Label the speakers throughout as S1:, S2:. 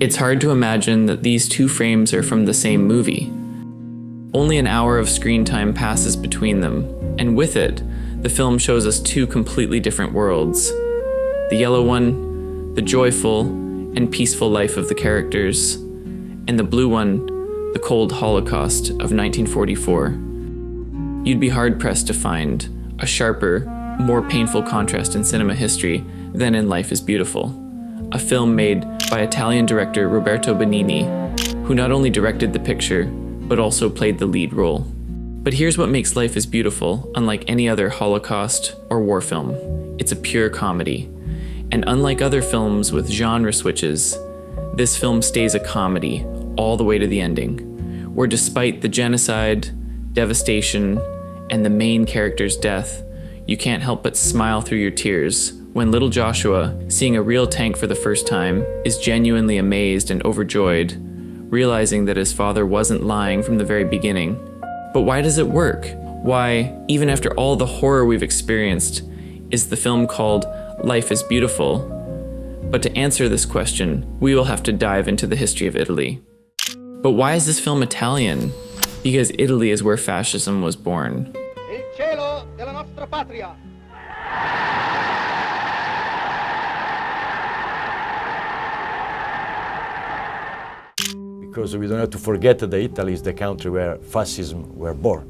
S1: It's hard to imagine that these two frames are from the same movie. Only an hour of screen time passes between them, and with it, the film shows us two completely different worlds. The yellow one, the joyful and peaceful life of the characters, and the blue one, the cold Holocaust of 1944. You'd be hard-pressed to find a sharper, more painful contrast in cinema history than in Life is Beautiful, a film made by Italian director Roberto Benigni, who not only directed the picture, but also played the lead role. But here's what makes Life is Beautiful unlike any other Holocaust or war film. It's a pure comedy. And unlike other films with genre switches, this film stays a comedy all the way to the ending, where despite the genocide, devastation, and the main character's death, you can't help but smile through your tears when little Joshua, seeing a real tank for the first time, is genuinely amazed and overjoyed, realizing that his father wasn't lying from the very beginning. But why does it work? Why, even after all the horror we've experienced, is the film called Life is Beautiful? But to answer this question, we will have to dive into the history of Italy. But why is this film Italian? Because Italy is where fascism was born.
S2: Il cielo della nostra patria.
S3: Because we don't have to forget that Italy is the country where fascism was born,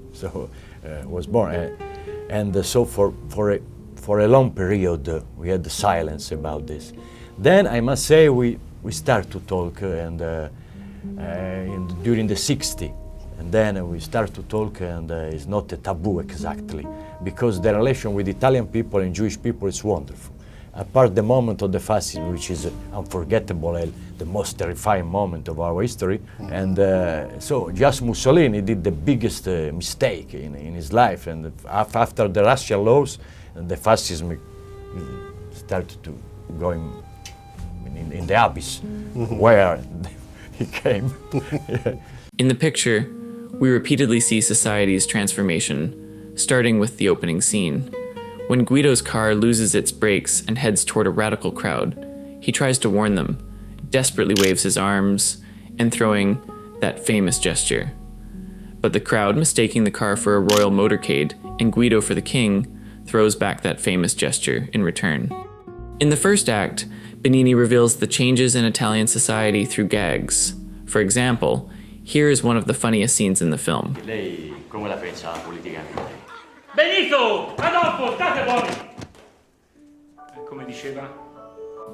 S3: and so for a long period we had the silence about this. Then I must say we start to talk during the 60s, and then we start to talk, and it's not a taboo exactly, because the relation with Italian people and Jewish people is wonderful. Apart the moment of the fascism, which is unforgettable and the most terrifying moment of our history, and so just Mussolini did the biggest mistake in his life, and after the Russian laws, the fascism started to go in the abyss, where he came.
S1: In the picture, we repeatedly see society's transformation, starting with the opening scene. When Guido's car loses its brakes and heads toward a radical crowd, he tries to warn them, desperately waves his arms, and throwing that famous gesture. But the crowd, mistaking the car for a royal motorcade and Guido for the king, throws back that famous gesture in return. In the first act, Benigni reveals the changes in Italian society through gags. For example, here is one of the funniest scenes in the film.
S4: Lei come la pensa politicamente?
S5: Benito! A dopo, state buoni! Come diceva?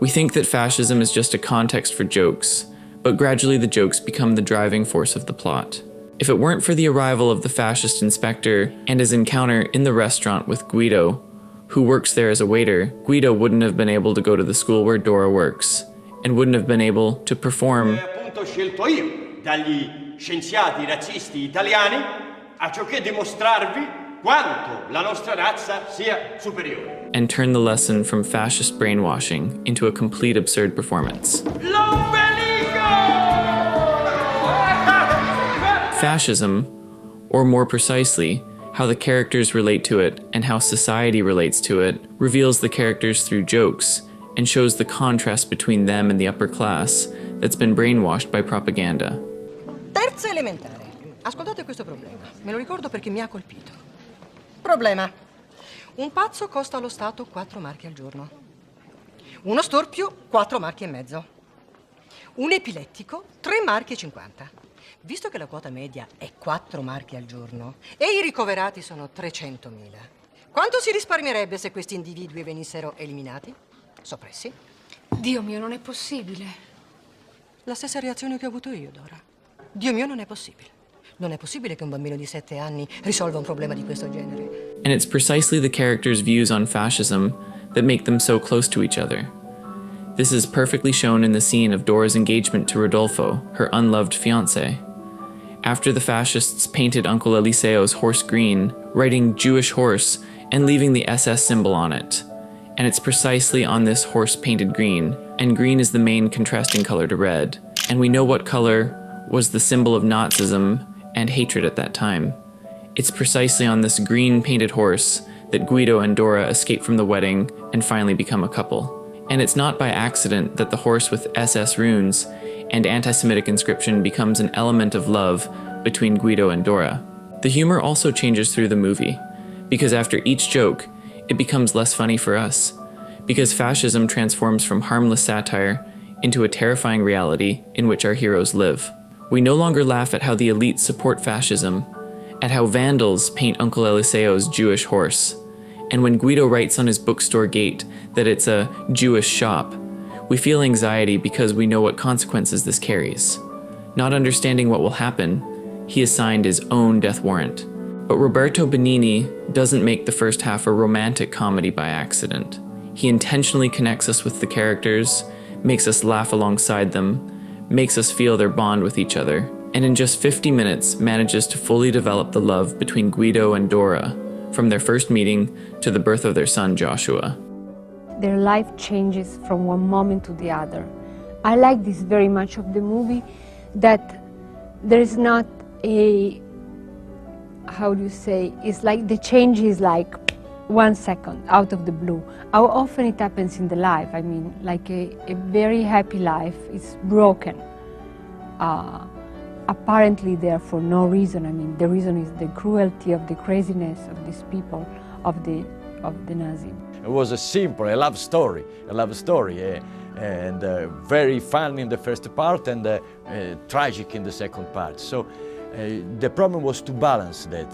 S1: We think that fascism is just a context for jokes, but gradually the jokes become the driving force of the plot. If it weren't for the arrival of the fascist inspector and his encounter in the restaurant with Guido, who works there as a waiter, Guido wouldn't have been able to go to the school where Dora works, and wouldn't have been able to perform
S4: Appunto scelto io, dagli scienziati razzisti italiani, a ciò che dimostrarvi quanto la nostra razza sia superiore.
S1: and turn the lesson from fascist brainwashing into a complete absurd performance. Fascism, or more precisely, how the characters relate to it and how society relates to it, reveals the characters through jokes and shows the contrast between them and the upper class that's been brainwashed by propaganda.
S6: Terza elementare. Ascoltate questo problema. Me lo ricordo perché mi ha colpito. Problema. Un pazzo costa allo Stato 4 marchi al giorno. Uno storpio, 4 marchi e mezzo. Un epilettico, 3 marchi e 50. Visto che la quota media è 4 marchi al giorno e i ricoverati sono 300.000, quanto si risparmierebbe se questi individui venissero eliminati? Soppressi?
S7: Dio mio, non è possibile.
S6: La stessa reazione che ho avuto io, Dora. Dio mio, non è possibile. Non è possibile che un bambino di 7 anni risolva un problema di questo genere.
S1: And it's precisely the characters' views on fascism that make them so close to each other. This is perfectly shown in the scene of Dora's engagement to Rodolfo, her unloved fiancé. After the fascists painted Uncle Eliseo's horse green, writing Jewish horse and leaving the SS symbol on it. And it's precisely on this horse painted green, and green is the main contrasting color to red. And we know what color was the symbol of Nazism and hatred at that time. It's precisely on this green painted horse that Guido and Dora escape from the wedding and finally become a couple. And it's not by accident that the horse with SS runes and anti-Semitic inscription becomes an element of love between Guido and Dora. The humor also changes through the movie, because after each joke, it becomes less funny for us, because fascism transforms from harmless satire into a terrifying reality in which our heroes live. We no longer laugh at how the elites support fascism, at how vandals paint Uncle Eliseo's Jewish horse, and when Guido writes on his bookstore gate that it's a Jewish shop, we feel anxiety because we know what consequences this carries. Not understanding what will happen, he has signed his own death warrant. But Roberto Benigni doesn't make the first half a romantic comedy by accident. He intentionally connects us with the characters, makes us laugh alongside them, makes us feel their bond with each other, and in just 50 minutes manages to fully develop the love between Guido and Dora, from their first meeting to the birth of their son Joshua.
S8: Their life changes from one moment to the other. I like this very much of the movie, that there is not a, how do you say, it's like the change is like 1 second out of the blue. How often it happens in the life, I mean, like a very happy life is broken. Apparently there for no reason. I mean, the reason is the cruelty of the craziness of these people, of the Nazi.
S3: It was a simple, a love story, and very fun in the first part and tragic in the second part. So the problem was to balance that.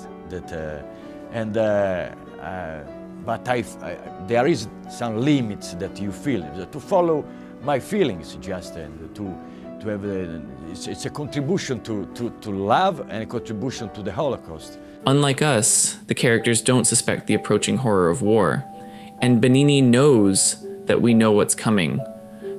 S3: But there is some limits that you feel to follow my feelings, just and to have it's a contribution to love and a contribution to the Holocaust.
S1: Unlike us, the characters don't suspect the approaching horror of war, and Benigni knows that we know what's coming.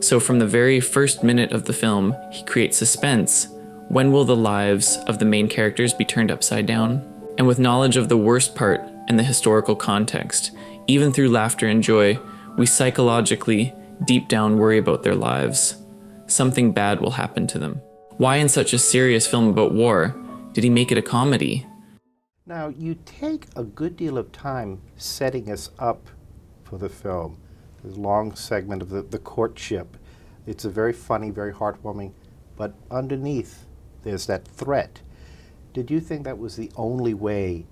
S1: So from the very first minute of the film, he creates suspense. When will the lives of the main characters be turned upside down? And with knowledge of the worst part and the historical context, even through laughter and joy, we psychologically, deep down, worry about their lives. Something bad will happen to them. Why in such a serious film about war did he make it a comedy?
S9: Now, you take a good deal of time setting us up for the film. There's a long segment of the courtship. It's a very funny, very heartwarming, but underneath there's that threat. Did you think that was the only way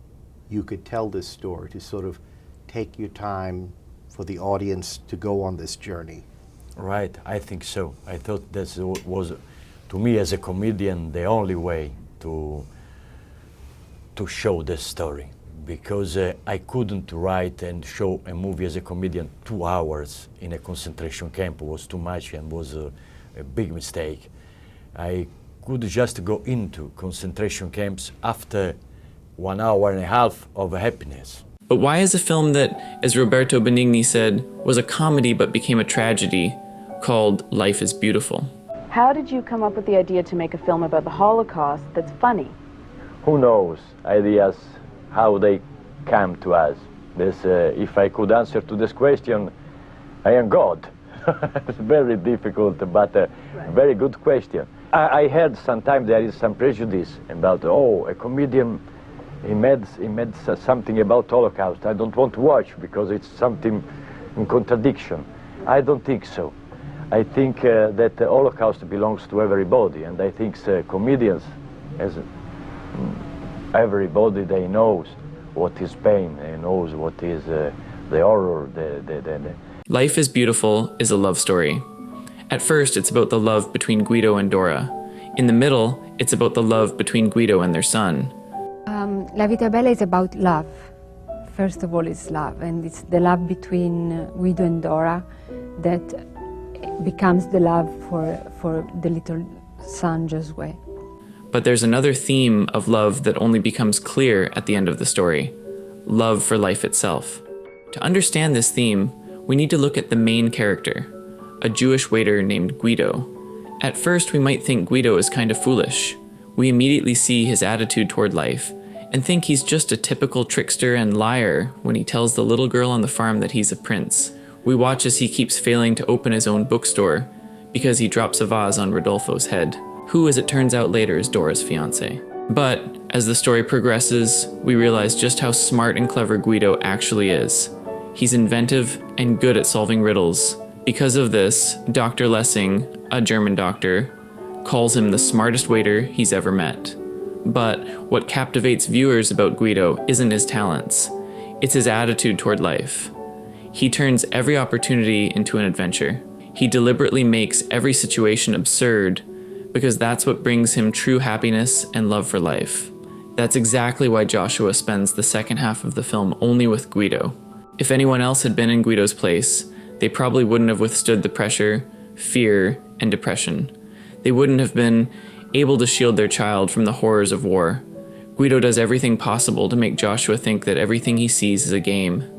S9: you could tell this story, to sort of take your time for the audience to go on this journey?
S3: Right, I think so. I thought that was, to me as a comedian, the only way to show this story, because I couldn't write and show a movie as a comedian 2 hours in a concentration camp. It was too much and was a big mistake. I could just go into concentration camps after 1 hour and a half of happiness.
S1: But why is a film that, as Roberto Benigni said, was a comedy but became a tragedy, called Life is Beautiful?
S10: How did you come up with the idea to make a film about the Holocaust that's funny?
S3: Who knows? Ideas, how they come to us. If I could answer to this question, I am God. It's very difficult, but a very good question. I heard sometimes there is some prejudice about, a comedian, he made something about Holocaust. I don't want to watch because it's something in contradiction. I don't think so. I think that the Holocaust belongs to everybody, and I think comedians, as everybody, they knows what is pain, they knows what is the horror.
S1: Life is Beautiful is a love story. At first, it's about the love between Guido and Dora. In the middle, it's about the love between Guido and their son.
S8: La Vita Bella is about love. First of all, it's love, and it's the love between Guido and Dora that becomes the love for the little son, Josue.
S1: But there's another theme of love that only becomes clear at the end of the story: love for life itself. To understand this theme, we need to look at the main character, a Jewish waiter named Guido. At first, we might think Guido is kind of foolish. We immediately see his attitude toward life and think he's just a typical trickster and liar when he tells the little girl on the farm that he's a prince. We watch as he keeps failing to open his own bookstore because he drops a vase on Rodolfo's head, who, as it turns out later, is Dora's fiancé. But as the story progresses, we realize just how smart and clever Guido actually is. He's inventive and good at solving riddles. Because of this, Dr. Lessing, a German doctor, calls him the smartest waiter he's ever met. But what captivates viewers about Guido isn't his talents, it's his attitude toward life. He turns every opportunity into an adventure. He deliberately makes every situation absurd because that's what brings him true happiness and love for life. That's exactly why Joshua spends the second half of the film only with Guido. If anyone else had been in Guido's place, they probably wouldn't have withstood the pressure, fear, and depression. They wouldn't have been able to shield their child from the horrors of war. Guido does everything possible to make Joshua think that everything he sees is a game.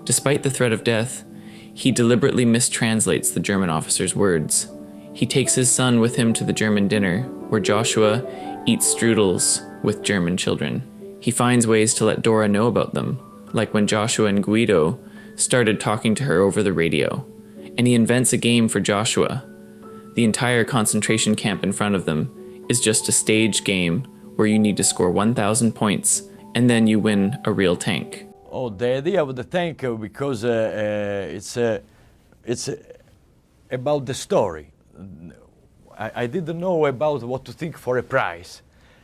S1: Despite the threat of death, he deliberately mistranslates the German officer's words. He takes his son with him to the German dinner, where Joshua eats strudels with German children. He finds ways to let Dora know about them, like when Joshua and Guido started talking to her over the radio. And he invents a game for Joshua. The entire concentration camp in front of them is just a staged game where you need to score 1,000 points and then you win a real tank.
S3: Oh, the idea of the tank, because it's about the story. I didn't know about what to think for a prize.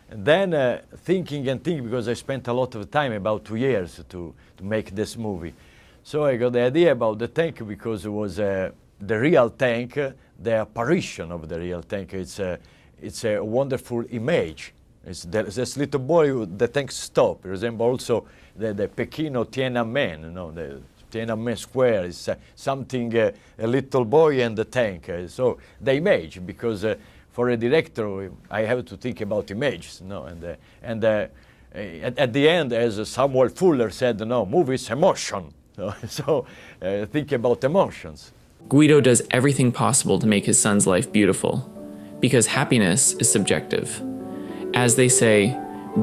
S3: And then thinking, because I spent a lot of time, about 2 years, to make this movie. So I got the idea about the tank because it was the real tank, the apparition of the real tank. It's a wonderful image. It's this little boy, the tank stop. It resembles also the Pekino Tiananmen, the Tiananmen Square is something, a little boy and the tank. So the image, because for a director, I have to think about images, and at the end, as Samuel Fuller said, movie is emotion. So think about emotions.
S1: Guido does everything possible to make his son's life beautiful, because happiness is subjective. As they say,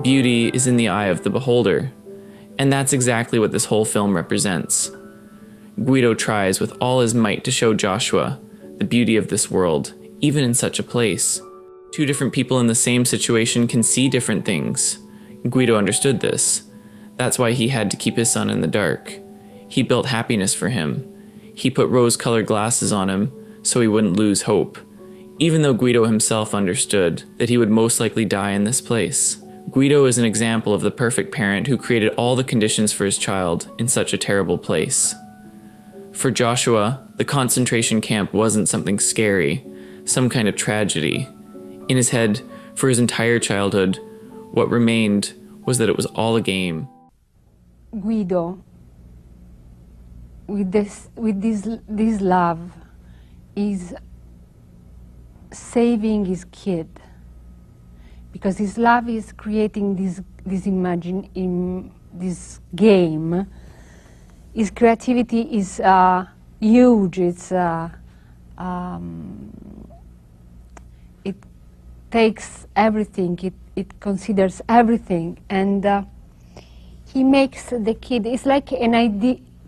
S1: beauty is in the eye of the beholder, and that's exactly what this whole film represents. Guido tries with all his might to show Joshua the beauty of this world, even in such a place. Two different people in the same situation can see different things. Guido understood this. That's why he had to keep his son in the dark. He built happiness for him. He put rose-colored glasses on him so he wouldn't lose hope, even though Guido himself understood that he would most likely die in this place. Guido is an example of the perfect parent who created all the conditions for his child in such a terrible place. For Joshua, the concentration camp wasn't something scary, some kind of tragedy. In his head, for his entire childhood, what remained was that it was all a game.
S8: Guido, with this love, is saving his kid, because his love is creating this game. His creativity is huge. It takes everything. It considers everything, and he makes the kid. It's like an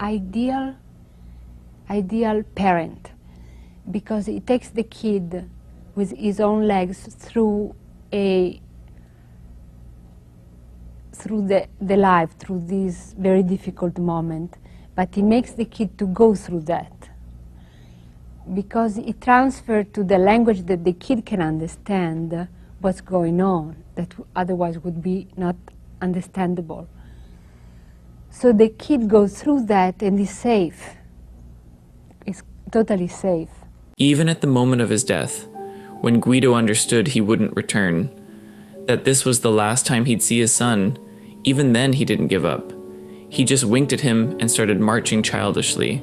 S8: ideal parent, because he takes the kid with his own legs through the life, through this very difficult moment, but he makes the kid to go through that, because he transferred to the language that the kid can understand what's going on, that otherwise would be not understandable. So the kid goes through that and is safe. Is totally safe.
S1: Even at the moment of his death, when Guido understood he wouldn't return, that this was the last time he'd see his son, even then he didn't give up. He just winked at him and started marching childishly,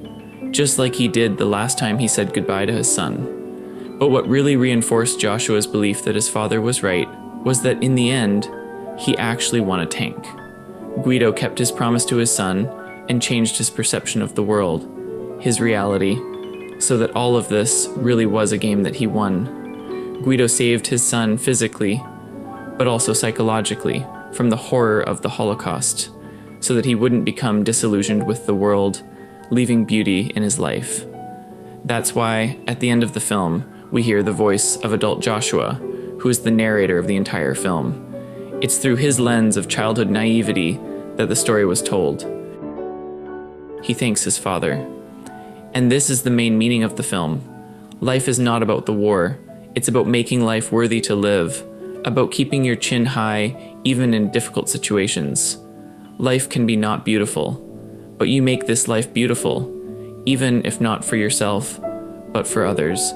S1: just like he did the last time he said goodbye to his son. But what really reinforced Joshua's belief that his father was right was that in the end, he actually won a tank. Guido kept his promise to his son and changed his perception of the world, his reality, so that all of this really was a game that he won. Guido saved his son physically, but also psychologically, from the horror of the Holocaust, so that he wouldn't become disillusioned with the world, leaving beauty in his life. That's why, at the end of the film, we hear the voice of adult Joshua, who is the narrator of the entire film. It's through his lens of childhood naivety that the story was told. He thanks his father. And this is the main meaning of the film. Life is not about the war, It's about making life worthy to live, about keeping your chin high even in difficult situations. Life can be not beautiful, but you make this life beautiful, even if not for yourself, but for others.